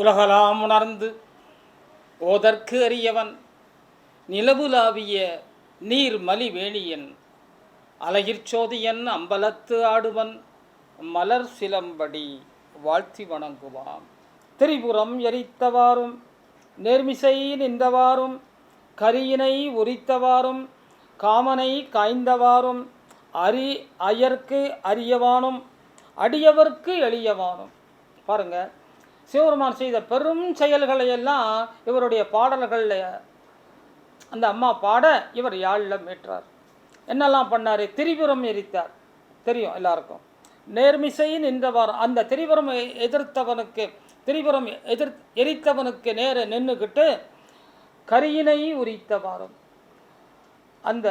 உலகலாம் உணர்ந்து ஓதற்கு அறியவன் நிலவுலாவிய நீர்மலி வேணியன் அலகிற்சோதியன் அம்பலத்து ஆடுவன் மலர் சிலம்படி வாழ்த்தி வணங்குவான். திரிபுரம் எரித்தவாறும் நேர்மிசை நின்றவாறும் கரியினை உரித்தவாறும் காமனை காய்ந்தவாறும் அயர்க்கு அரியவானும் அடியவர்க்கு எளியவானும். பாருங்க, சிவபெருமான் செய்த பெரும் செயல்களை எல்லாம் இவருடைய பாடல்களில் அந்த அம்மா பாட இவர் யாழில் மீட்டார். என்னெல்லாம் பண்ணார்? திரிபுரம் எரித்தார், தெரியும் எல்லாருக்கும். நேர்மிசை நின்றவாறும், அந்த திரிபுரம் எரித்தவனுக்கு நேர நின்றுக்கிட்டு கரியினை உரித்தவாறும், அந்த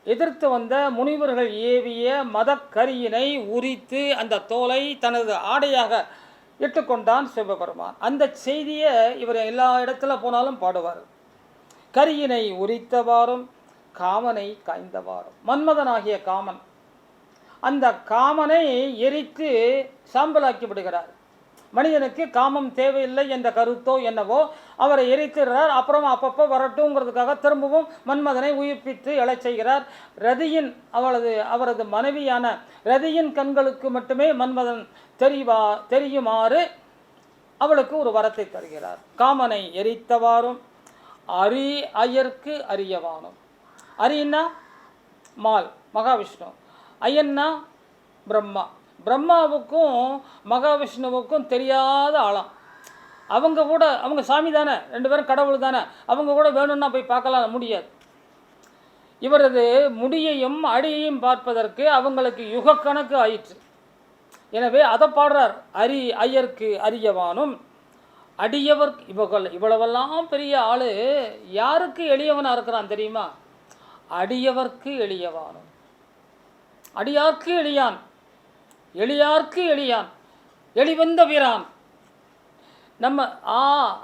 எதிர்த்து வந்த முனிவர்கள் ஏவிய மதக்கரியினை உரித்து அந்த தோலை தனது ஆடையாக இட்டுக்கொண்டான் சிவபெருமான். அந்த செய்தியை இவர் எல்லா இடத்துல போனாலும் பாடுவார். கரியினை உரித்தவாறும் காமனை காய்ந்தவாறும், மன்மதனாகிய காமன், அந்த காமனை எரித்து சாம்பலாக்கி விடுகிறார். மனிதனுக்கு காமம் தேவையில்லை என்ற கருத்தோ என்னவோ அவரை எரிக்கிறார். அப்புறம் அப்பப்போ வரட்டுங்கிறதுக்காக திரும்பவும் மன்மதனை உயிர்ப்பித்து எழச் செய்கிறார். ரதியின் அவரது மனைவியான ரதியின் கண்களுக்கு மட்டுமே மன்மதன் தெரியுமாறு அவளுக்கு ஒரு வரத்தை தருகிறார். காமனை எரித்தவாறும் அயர்க்கு அரியவானும். அரின்னா மால் மகாவிஷ்ணு, ஐயன்னா பிரம்மா. பிரம்மாவுக்கும் மகாவிஷ்ணுவுக்கும் தெரியாத ஆளாம். அவங்க சாமி தானே, ரெண்டு பேரும் கடவுள் தானே, அவங்க கூட வேணும்னா போய் பார்க்கலாம் முடியாது. இவரது முடியையும் அடியையும் பார்ப்பதற்கு அவங்களுக்கு யுகக்கணக்கு ஆயிற்று. எனவே அதை பாடுறார். அயர்க்கு அரியவானும் அடியவர்க்கு. இவ்வளவெல்லாம் பெரிய ஆள் யாருக்கு எளியவனாக இருக்கிறான் தெரியுமா? அடியவர்க்கு எளியவானும். அடியார்க்கு எளியான், எளியார்க்கு எளியான், எளிவந்த வீரான். நம்ம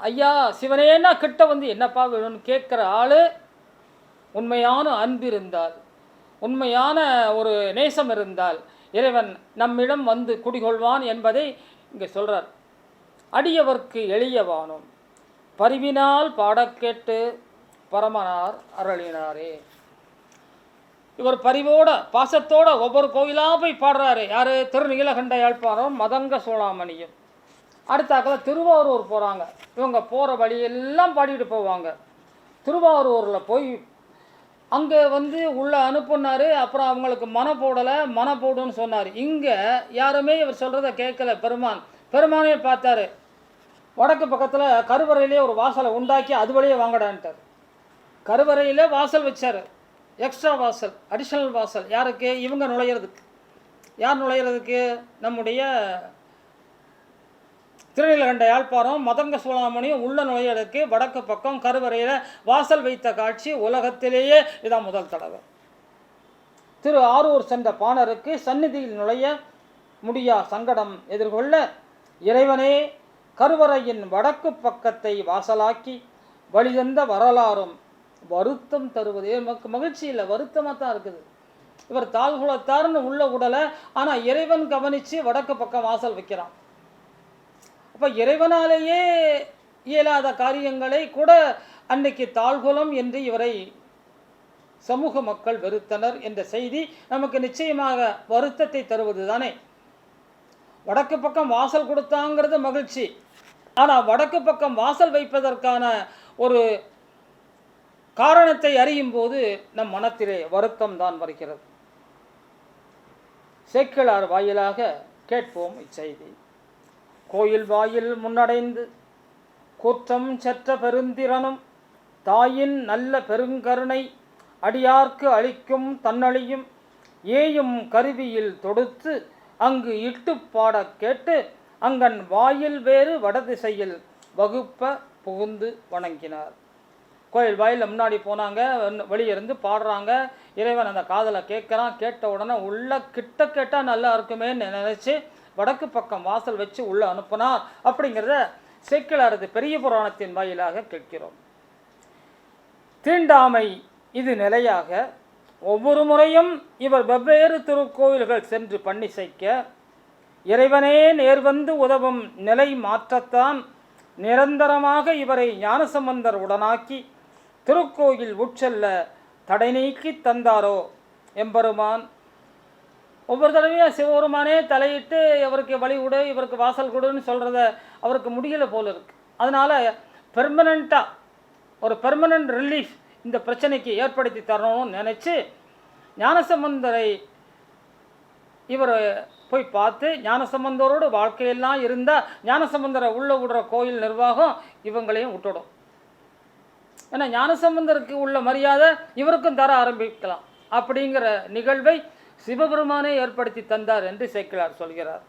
ஐயா சிவனேன்னா கிட்ட வந்து என்னப்பா வேணும்னு கேட்குற ஆள் உண்மையான அன்பு இருந்தால், உண்மையான ஒரு நேசம் இருந்தால் இறைவன் நம்மிடம் வந்து குடிகொள்வான் என்பதை இங்கே சொல்கிறார். அடியவர்க்கு எளியவானும் பரிவினால் பாடக்கேட்டு பரமனார் அருளினாரே. இவர் பரிவோட பாசத்தோட ஒவ்வொரு கோயிலாக போய் பாடுறாரு. யார்? திருநீலகண்ட யாழ்ப்பாணம் மதங்க சோழாமணியும். அடுத்தாக்கில் திருவாரூர் போகிறாங்க. இவங்க போகிற வழியெல்லாம் பாடிட்டு போவாங்க. திருவாரூரில் போய் அங்கே வந்து உள்ளே அனுப்புனார். அப்புறம் அவங்களுக்கு மன போடுன்னு சொன்னார். இங்கே யாருமே இவர் சொல்கிறத கேட்கல. பெருமானே பார்த்தாரு. வடக்கு பக்கத்தில் கருவறையிலே ஒரு வாசலை உண்டாக்கி அது வழியே வாங்கடான்ட்டார். கருவறையில் வாசல் வச்சார், எக்ஸ்ட்ரா வாசல், அடிஷ்னல் வாசல். யாருக்கு? இவங்க நுழையிறதுக்கு. யார் நுழையிறதுக்கு? நம்முடைய திருநீலகண்ட யாழ்ப்பாணம் மதங்க சூளாமணியும் உள்ள நுழையிறதுக்கு வடக்கு பக்கம் கருவறையில் வாசல் வைத்த காட்சி உலகத்திலேயே இதான் முதல் தடவை. திரு ஆரூர் சென்ற பாணருக்கு சந்நிதியில் நுழைய முடியா சங்கடம் எதிர்கொள்ள இறைவனே கருவறையின் வடக்கு பக்கத்தை வாசலாக்கி வழிதந்த வரலாறும் வருத்தம் தருவது. நமக்கு மகிழ்ச்சி இல்லை, வருத்தமாக தான் இருக்குது. இவர் தாழ்குலத்தார்னு உள்ள உடலை, ஆனால் இறைவன் கவனித்து வடக்கு பக்கம் வாசல் வைக்கிறான். அப்போ இறைவனாலேயே இயலாத காரியங்களை கூட அன்னைக்கு தாழ்குலம் என்று இவரை சமூக மக்கள் வெறுத்தனர் என்ற செய்தி நமக்கு நிச்சயமாக வருத்தத்தை தருவது தானே. வடக்கு பக்கம் வாசல் கொடுத்தாங்கிறது மகிழ்ச்சி. ஆனால் வடக்கு பக்கம் வாசல் வைப்பதற்கான ஒரு காரணத்தை அறியும் போது நம் மனத்திலே வருத்தம் தான் வருகிறது. சேக்கிழார் வாயிலாக கேட்போம் இச்செய்தி. கோயில் வாயில் முன்னடைந்து குற்றம் செற்ற பெருந்திறனும் தாயின் நல்ல பெருங்கருணை அடியார்க்கு அளிக்கும் தன்னழியும் ஏயும் கருவியில் தொடுத்து அங்கு இட்டு பாட கேட்டு அங்கன் வாயில் வேறு வடதிசையில் வகுப்ப புகுந்து வணங்கினார். கோயில் வாயில் முன்னாடி போனாங்க, வெளியிருந்து பாடுறாங்க. இறைவன் அந்த காதலை கேட்குறான். கேட்ட உடனே உள்ள கிட்ட கேட்டால் நல்லா இருக்குமேன்னு நினச்சி வடக்கு பக்கம் வாசல் வச்சு உள்ளே அனுப்புனார். அப்படிங்கிறத சேக்கிழாரது பெரிய புராணத்தின் வாயிலாக கேட்கிறோம். தீண்டாமை இது நிலையாக ஒவ்வொரு முறையும் இவர் வெவ்வேறு திருக்கோயில்கள் சென்று பண்ணிசைக்க இறைவனே நேர்வந்து உதவும் நிலை மாற்றத்தான் நிரந்தரமாக இவரை ஞானசம்பந்தர் உடனாக்கி திருக்கோயில் உட்செல்ல தடை நீக்கி தந்தாரோ எம்பெருமான். ஒவ்வொரு தடவையும் சிவபெருமானே தலையிட்டு இவருக்கு வழி கொடு, இவருக்கு வாசல் கொடுன்னு சொல்கிறத அவருக்கு முடியலை போல இருக்கு. அதனால் பெர்மனண்ட்டாக ஒரு பெர்மனண்ட் ரிலீஃப் இந்த பிரச்சனைக்கு ஏற்படுத்தி தரணும்னு நினச்சி ஞானசம்பந்தரை இவர் போய் பார்த்து, ஞானசம்பந்தரோடு வாழ்க்கையெல்லாம் இருந்தால் ஞானசம்பந்தரை உள்ளே விடுற கோயில் நிர்வாகம் இவங்களையும் விட்டுடும். ஏன்னா ஞானசம்பந்தருக்கு உள்ள மரியாதை இவருக்கும் தர ஆரம்பிக்கலாம். அப்படிங்கிற நிகழ்வை சிவபெருமானே ஏற்படுத்தி தந்தார் என்று சேக்கிழார் சொல்கிறார்.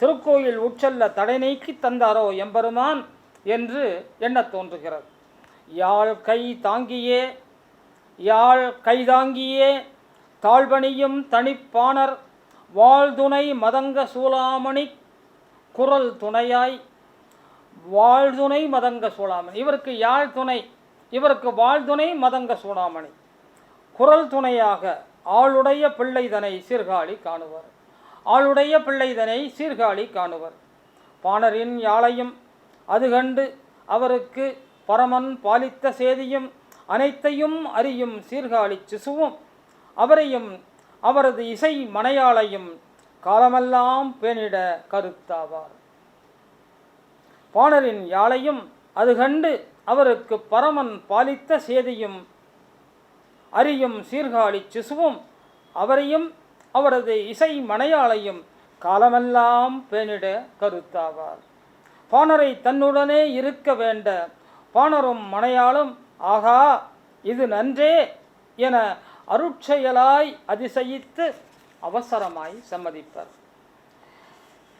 திருக்கோயில் உட்செல்ல தடை நீக்கி தந்தாரோ எம்பெருமான் என்று எண்ண தோன்றுகிறது. யாழ் கை தாங்கியே யாழ் கைதாங்கியே தாழ்வணியும் தனிப்பாணர் வாழ்துணை மதங்க சூளாமணி குரல் துணையாய். வாழ்துணை மதங்க சூளாமணி, இவருக்கு யாழ் துணை, இவருக்கு வாழ்துணை மதங்க சூளாமணி. குரல் துணையாக ஆளுடைய பிள்ளைதனை சீர்காழி காணுவர். ஆளுடைய பிள்ளைதனை சீர்காழி காணுவர். பாணரின் யாழையும் அது கண்டு அவருக்கு பரமன் பாலித்த சேதியும் அனைத்தையும் அறியும் சீர்காழி சிசுவும் அவரையும் அவரது இசை மனையாளையும் காலமெல்லாம் பேணிட கருத்தாவார். பாணரின் யாழையும் அது கண்டு அவருக்கு பரமன் பாலித்த சேதியும் அறியும் சீர்காழி சிசுவும் அவரையும் அவரது இசை மனையாளையும் காலமெல்லாம் பேணிட கருத்தாவார். பாணரை தன்னுடனே இருக்க வேண்ட பாணரும் மனையாளும் ஆகா இது நன்றே என அருட்செயலாய் அதிசயித்து அவசரமாய் சம்மதிப்பர்.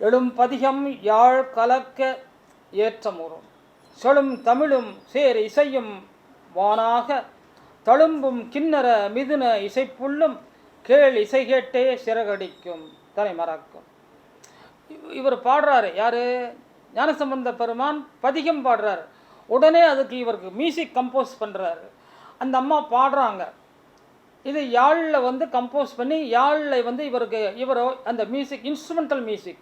எழும் பதிகம் யாழ் கலக்க ஏற்றமுறும் செழும் தமிழும் சேர் இசையும் வானாக தழும்பும் கிண்ணற மிதுன இசைப்புள்ளும் கேள் இசை கேட்டே சிறகடிக்கும் தலை மறக்கும். இவர் பாடுறாரு, யார்? ஞானசம்பந்த பெருமான் பதிகம் பாடுறாரு. உடனே அதுக்கு இவருக்கு மியூசிக் கம்போஸ் பண்ணுறாரு. அந்த அம்மா பாடுறாங்க. இது யாழில் கம்போஸ் பண்ணி யாழில் இவரோ அந்த music instrumental music,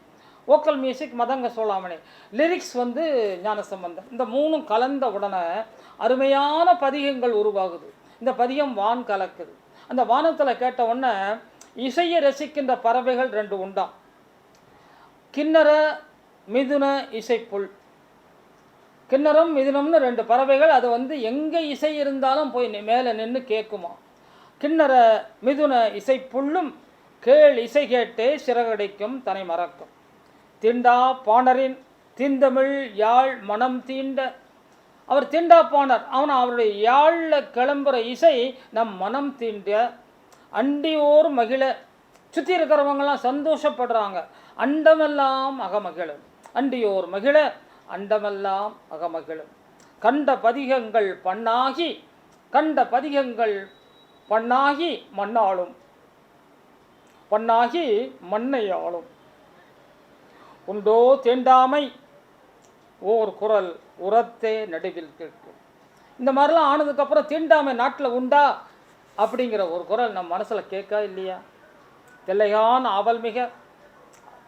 vocal music Matanga Chulamani, lyrics Gnanasambandar. இந்த மூணும் கலந்த உடனே அருமையான பதிகங்கள் உருவாகுது. இந்த பதிகம் வான் கலக்குது. அந்த வானத்தில் கேட்ட உடனே இசையை ரசிக்கின்ற பறவைகள் 2 உண்டாம். கிண்ணற மிதுன இசைப்புல். கிண்ணறம் மிதுனம்னு 2 பறவைகள். அது எங்கே இசை இருந்தாலும் போய் மேலே நின்று கேட்குமா. கிண்ணற மிதுன இசைப்புள்ளும் கேள் இசை கேட்டே சிறகடிக்கும் தனை மறக்கும். தீண்டா பாணரின் தீந்தமிழ் யாழ் மனம் தீண்ட. அவர் தீண்டா பாணர், அவருடைய யாழில் கிளம்புற இசை நம் மனம் தீண்ட. அண்டியோர் மகிழ, சுற்றி இருக்கிறவங்களாம் சந்தோஷப்படுறாங்க. அண்டமெல்லாம் அகமகிழும். அண்டியோர் மகிழ அண்டமெல்லாம் அகமகிழும். கண்ட பதிகங்கள் பண்ணாகி கண்ட பதிகங்கள் பண்ணாகி மண்ணாளும் பண்ணாகி மண்ணையாளும். உண்டோ தீண்டாமை ஓர் குரல் உரத்தே நடுவில் கேட்கும். இந்த மாதிரிலாம் ஆனதுக்கப்புறம் தீண்டாமை நாட்டில் உண்டா அப்படிங்கிற ஒரு குரல் நம்ம மனசில் கேட்கா இல்லையா? தில்லையான் ஆவல் மிக.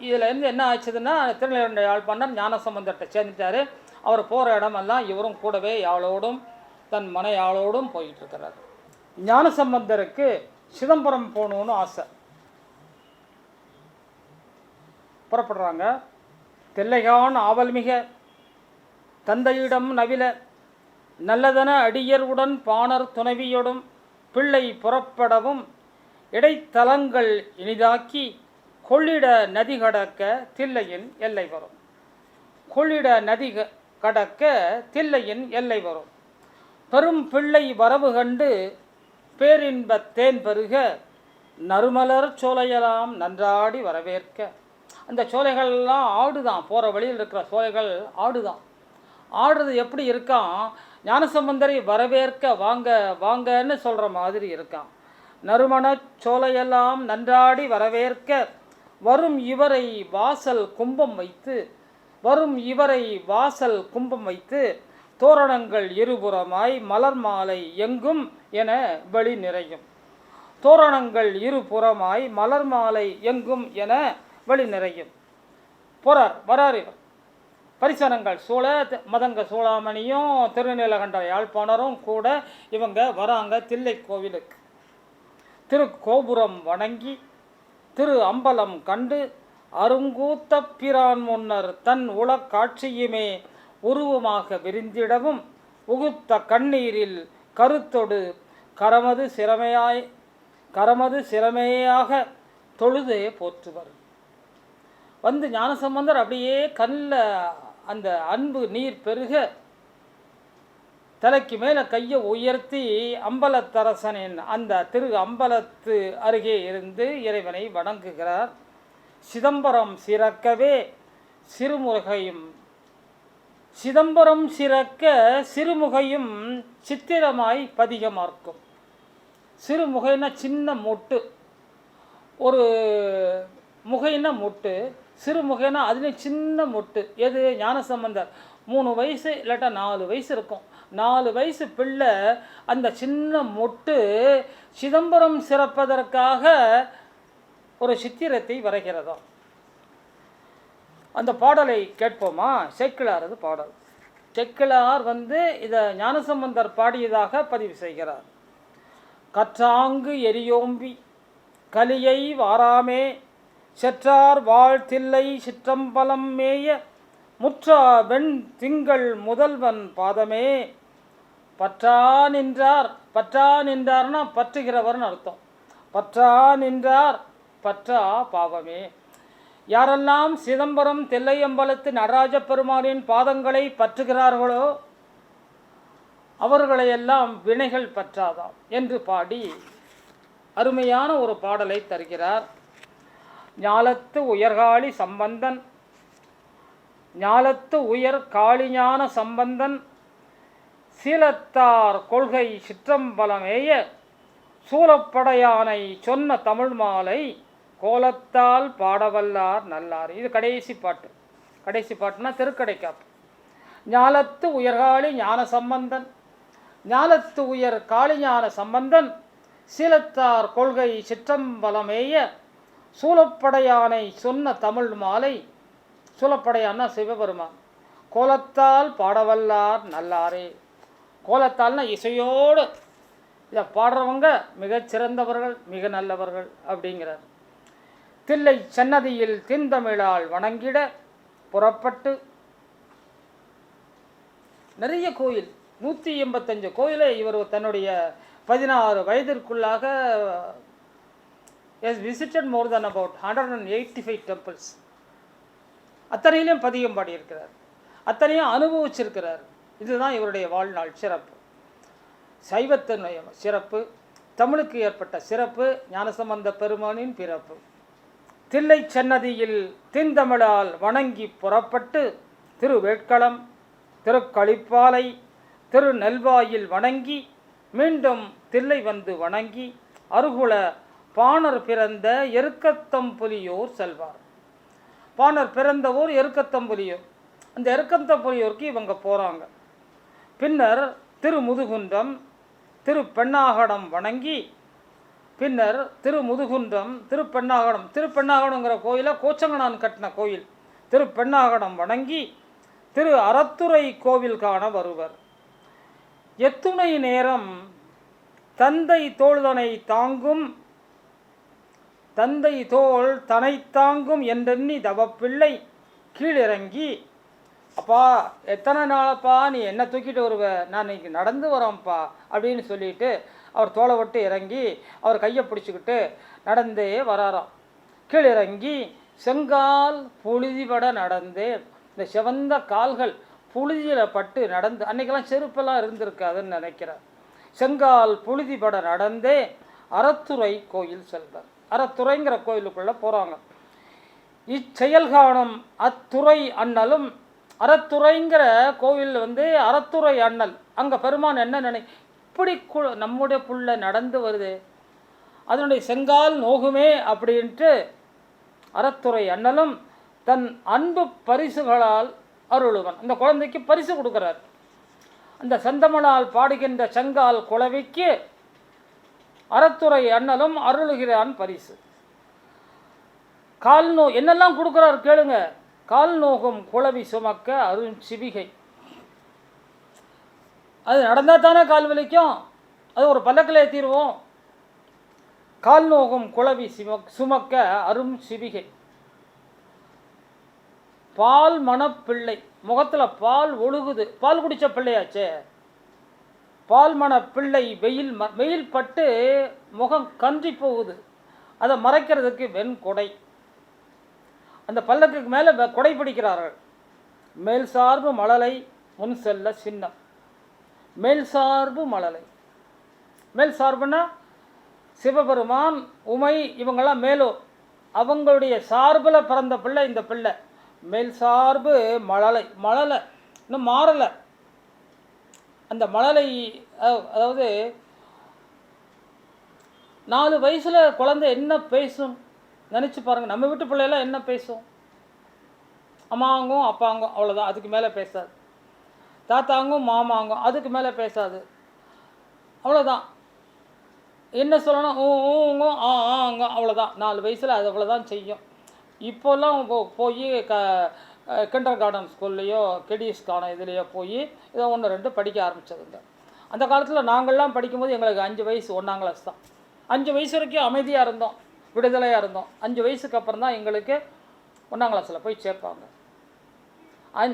இதில் என்ன ஆச்சுதுன்னா, திருநெல்வேலி யாழ்ப்பாணர் ஞானசம்பந்தர்கிட்ட சேர்ந்துட்டார். அவர் போகிற இடமெல்லாம் இவரும் கூடவே யாழோடும் தன் மனையாளோடும் போயிட்டுருக்கிறார். ஞானசம்பந்தருக்கு சிதம்பரம் போகணுன்னு ஆசை. புறப்படுறாங்க. தில்லையான் ஆவல் மிக தந்தையிடம் நவில நல்லதன அடியர் உடன் பாணர் துணைவியோடும் பிள்ளை புறப்படவும் இடைத்தலங்கள் இனிதாக்கி கொள்ளிட நதி கடக்க தில்லையின் எல்லை வரும். கொள்ளிட நதி கடக்க தில்லையின் எல்லை வரும். பெரும் பிள்ளை வரவு கண்டு பேரின்பத் தேன் பெருக நறுமலர் சோலையெல்லாம் நன்றாடி வரவேற்க. அந்த சோலைகள்லாம் ஆடுதான். போகிற வழியில் இருக்கிற சோலைகள் ஆடுதான். ஆடுறது எப்படி இருக்கான்? ஞானசம்பந்தரை வரவேற்க வாங்க வாங்கன்னு சொல்கிற மாதிரி இருக்கான். நறுமண சோலையெல்லாம் நன்றாடி வரவேற்க வரும் இவரை வாசல் கும்பம் வைத்து வரும் இவரை வாசல் கும்பம் வைத்து தோரணங்கள் இருபுறமாய் மலர் மாலை எங்கும் என வெளி நிறையும். தோரணங்கள் இருபுறமாய் மலர் மாலை எங்கும் என வெளி நிறையும். போறார், வரார். இவர் பரிசனங்கள் சூழ மதங்க சூளாமணியும் திருநீலகண்ட யாழ்ப்பாணரும் கூட இவங்க வராங்க தில்லை கோவிலுக்கு. திரு கோபுரம் வணங்கி திரு அம்பலம் கண்டு அருங்கூத்த பிரான் முன்னர் தன் உளக்காட்சியுமே உருவமாக விரிந்திடவும் உகுத்த கண்ணீரில் கருத்தொடு கரமது சிரமையாக தொழுதே போற்றுவர். வந்து ஞானசம்பந்தர் அப்படியே கண்ணில் அந்த அன்பு நீர் பெருக தலைக்கு மேலே கையை உயர்த்தி அம்பலத்தரசனின் அந்த திரு அம்பலத்து அருகே இருந்து இறைவனை வணங்குகிறார். சிதம்பரம் சிறக்கவே சிறுமுகையும் சிறுமுகையும் சித்திரமாய் பதிகமார்க்கும். சிறுமுகைன்னா சின்ன மொட்டு, ஒரு முகைன்னா மொட்டு, சிறுமுகைன்னா அதுலேயும் சின்ன மொட்டு. எது? ஞானசம்பந்தர் 3 வயசு இல்லாட்டா 4 வயசு இருக்கும். 4 வயசு பிள்ளை அந்த சின்ன மொட்டு சிதம்பரம் சிறப்பதற்காக ஒரு சித்திரத்தை வரைகிறதா. அந்த பாடலை கேட்போமா? சேக்கிழாரது பாடல். சேக்கிழார் இதை ஞானசம்பந்தர் பாடியதாக பதிவு செய்கிறார். கற்றாங்கு எரியோம்பி கலியை வாராமே செற்றார் வாழ்த்தில்லை சிற்றம்பலம் மேய முற்றா வெண் திங்கள் முதல்வன் பாதமே பற்றா நின்றார். பற்றா நின்றார்னா பற்றுகிறவர்னு அர்த்தம். பற்றா நின்றார் பற்றா பாவமே. யாரெல்லாம் சிதம்பரம் தில்லையம்பலத்து நடராஜ பெருமானின் பாதங்களை பற்றுகிறார்களோ அவர்களையெல்லாம் வினைகள் பற்றாதாம் என்று பாடி அருமையான ஒரு பாடலை தருகிறார். ஞாலத்து உயர்காளி சம்பந்தன், ஞாலத்து உயர் காளிஞான சம்பந்தன் சீலத்தார் கொள்கை சிற்றம்பலமேய சூலப்படையானை சொன்ன தமிழ் மாலை கோலத்தால் பாடவல்லார் நல்லார். இது கடைசி பாட்டு. கடைசி பாட்டுனா திருக்கடைக்காப்பு. ஞாலத்து உயர்காளி ஞான சம்பந்தன், ஞாலத்து உயர் காளிஞான சம்பந்தன் சீலத்தார் கொள்கை சிற்றம்பலமேய சூலப்படையானை சொன்ன தமிழ் மாலை. சூலப்படையான்னா சிவபெருமான். கோலத்தால் பாடவல்லார் நல்லாரே. கோலத்தால்னா இசையோடு இதை பாடுறவங்க மிகச்சிறந்தவர்கள், மிக நல்லவர்கள் அப்படிங்கிறார். தில்லை சன்னதியில் தின்தமிழால் வணங்கிட புறப்பட்டு நிறைய கோயில் 185 கோயிலை இவர் தன்னுடைய 16 வயதிற்குள்ளாக has visited more than about 185 temples. அத்தனையிலும் பதிகம் பாடியிருக்கிறார், அத்தனையும் அனுபவிச்சிருக்கிறார். இதுதான் இவருடைய வாழ்நாள் சிறப்பு. சைவத்தினுடைய சிறப்பு, தமிழுக்கு ஏற்பட்ட சிறப்பு, ஞானசம்பந்த பெருமானின் பிறப்பு. தில்லை சன்னதியில் தின்தமிழால் வணங்கி புறப்பட்டு திருவேட்களம், திருக்களிப்பாலை, திரு நெல்வாயில் வணங்கி மீண்டும் தில்லை வந்து வணங்கி அருகுல பாணர் பிறந்த எருக்கத்தம்புலியூர் செல்வார். பாணர் பிறந்த ஊர் எருக்கத்தம்புலியூர். அந்த எருக்கத்தம்புலியூருக்கு இவங்க போகிறாங்க. பின்னர் திருமுதுகுன்றம், திருப்பெண்ணாகடம் வணங்கி பின்னர் திருமுதுகுன்றம், திருப்பெண்ணாகடங்கிற கோயிலை கோச்சங்கனான் கட்டின கோயில். திருப்பெண்ணாகடம் வணங்கி திரு அறத்துறை கோவில் காண வருவர். எத்துணை நேரம் தந்தை தோள்தனை தாங்கும், தந்தை தோள் தனை தாங்கும் என்றெண்ணி தவப்பிள்ளை கீழிறங்கி, அப்பா எத்தனை நாளப்பா நீ என்ன தூக்கிட்டு வருவ, நான் இன்னைக்கு நடந்து வரோம்ப்பா அப்படின்னு சொல்லிட்டு அவர் தோளை விட்டு இறங்கி அவர் கையை பிடிச்சிக்கிட்டு நடந்தே வராராம். கீழிறங்கி செங்கால் புழுதிபட நடந்தே, இந்த சிவந்த கால்கள் புழுதியில் பட்டு நடந்து, அன்றைக்கெல்லாம் செருப்பெல்லாம் இருந்திருக்காதுன்னு நினைக்கிறார். செங்கால் புழுதிபட நடந்தே அறத்துறை கோயில் செல்வார். அறத்துறைங்கிற கோயிலுக்குள்ளே போகிறாங்க. இச்செயல் காணும் அத்துறை அண்ணலும், அறத்துறைங்கிற கோவில் அறத்துறை அண்ணல். அங்கே பெருமான் என்ன இப்படி நம்முடைய புள்ள நடந்து வருது, அதனுடைய செங்கால் நோகுமே அப்படின்ட்டு அறத்துறை அண்ணலும் தன் அன்பு பரிசுகளால் அருளுவன். அந்த குழந்தைக்கு பரிசு கொடுக்குறார். அந்த செந்தமிழால் பாடுகின்ற செங்கால் குளவிக்கு அறத்துறை அண்ணலும் அருளுகிறான் பரிசு. கால் நோ என்னெல்லாம் கொடுக்குறார் கேளுங்க. கால் நோகும் குளவி சுமக்க அருஞ்சிவிகை. அது நடந்தால் தானே கால் வலிக்கும், அது ஒரு பல்லக்கில் ஏற்றிடுவோம். கால் நோகும் குளவி சுமக்க அரும் சிவிகை. பால் மணப்பிள்ளை, முகத்தில் பால் ஒழுகுது, பால் குடித்த பிள்ளையாச்சே. பால் மணப்பிள்ளை வெயில் பட்டு முகம் கன்றி போகுது, அதை மறைக்கிறதுக்கு வெண்கொடை. அந்த பல்லக்குக்கு மேலே கொடை பிடிக்கிறார்கள். மேல் சார்பு மழலை முன் செல்ல சின்னம். மேல் சார்பு மழலை, மேல் சார்புன்னா சிவபெருமான் உமை இவங்கெல்லாம் மேலோ, அவங்களுடைய சார்பில் பிறந்த பிள்ளை இந்த பிள்ளை. மேல் சார்பு மழலை, மழலை இன்னும் மாறலை. அந்த மழலை அதாவது 4 வயசில் குழந்தை என்ன பேசும் நினச்சி பாருங்கள். நம்ம வீட்டு பிள்ளையெல்லாம் என்ன பேசும்? அம்மாங்கும் அப்பாங்கும், அவ்வளோதான், அதுக்கு மேலே பேசாது. தாத்தாங்கும் மாமாங்கும், அதுக்கு மேலே பேசாது, அவ்வளோதான். என்ன சொல்லணும்? ஊங்கும் ஆங்க, அவ்வளோதான். 4 வயசில் அது அவ்வளோதான் செய்யும். இப்போல்லாம் போய் கிண்டர் கார்டன் ஸ்கூல்லையோ கிடிஸ் கார்டன் இதுலேயோ போய் இதை 1 2 படிக்க ஆரம்பித்ததுங்க. அந்த காலத்தில் நாங்கள்லாம் படிக்கும்போது எங்களுக்கு 5 வயசு, 1ஆம் கிளாஸ் தான். 5 வயசு வரைக்கும் அமைதியாக இருந்தோம், விடுதலையாக இருந்தோம். 5 வயசுக்கு அப்புறம் தான் எங்களுக்கு 1ஆம் கிளாஸில் போய் சேர்ப்பாங்க.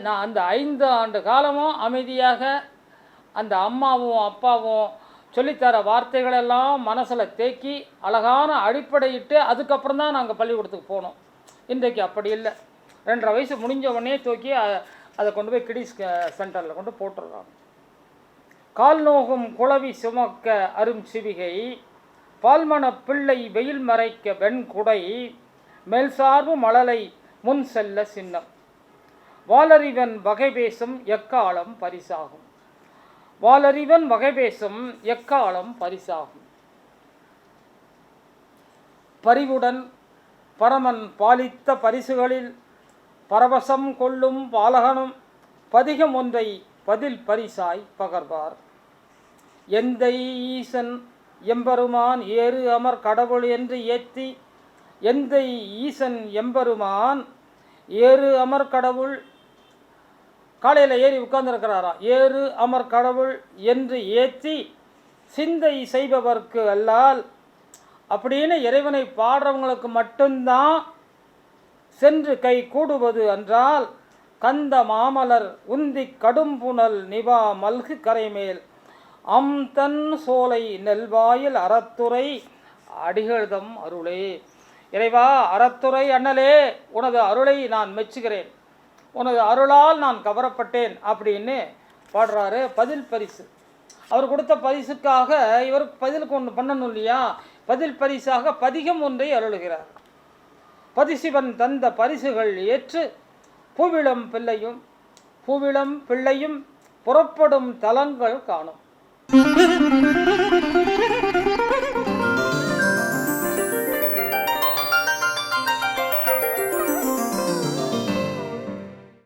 நான் அந்த 5 ஆண்டு காலமும் அமைதியாக அந்த அம்மாவும் அப்பாவும் சொல்லித்தர வார்த்தைகளெல்லாம் மனசில் தேக்கி அழகான அடிப்படையிட்டு அதுக்கப்புறம் தான் நாங்கள் பள்ளிக்கூடத்துக்கு போனோம். இன்றைக்கு அப்படி இல்லை. 2.5 வயசு முடிஞ்ச உடனே தூக்கி அதை கொண்டு போய் கிடிஸ் சென்டரில் கொண்டு போட்டுடுறாங்க. கால் நோகும் குளவி சுமக்க அரும் சிவிகை, பால்மண பிள்ளை வெயில் மறைக்க வெண்குடை, மேல் சார்பு மழலை முன் செல்ல சின்னம். வாலறிவன் வகை பேசும் எக்காலம் பரிசாகும். வாலறிவன் வகை பேசும் எக்காலம் பரிசாகும். பரிவுடன் பரமன் பாலித்த பரிசுகளில் பரவசம் கொள்ளும் பாலகனும் பதிகம் ஒன்றை பதில் பரிசாய் பகர்வார். எந்தை ஈசன் எம்பெருமான் ஏறு அமர் கடவுள் என்று ஏத்தி, எந்தை ஈசன் எம்பெருமான் ஏறு அமர் கடவுள், காலையில் ஏறி உட்கார்ந்துருக்கிறாராம். ஏறு அமர் கடவுள் என்று ஏற்றி சிந்தை செய்பவர்க்கு அல்லால், அப்படின்னு இறைவனை பாடுறவங்களுக்கு மட்டும்தான் சென்று கை கூடுவது என்றால், கந்த மாமலர் உந்தி கடும்புணல் நிவா மல்கு கரைமேல் தன் சோலை நெல்வாயில் அறத்துறை அடிகழ்தம் அருளே. இறைவா, அறத்துறை அண்ணலே, உனது அருளை நான் மெச்சுகிறேன், உனது அருளால் நான் கவரப்பட்டேன் அப்படின்னு பாடுறாரு. பதில் பரிசு அவர் கொடுத்த பரிசுக்காக இவருக்கு பதிலுக்கு ஒன்று பண்ணணும் இல்லையா? பதில் பரிசாக பதிகம் ஒன்றை அருளுகிறார். பதிசிவன் தந்த பரிசுகள் ஏற்று பூவிளம் பிள்ளையும் புறப்படும் தலங்கள் காணும்.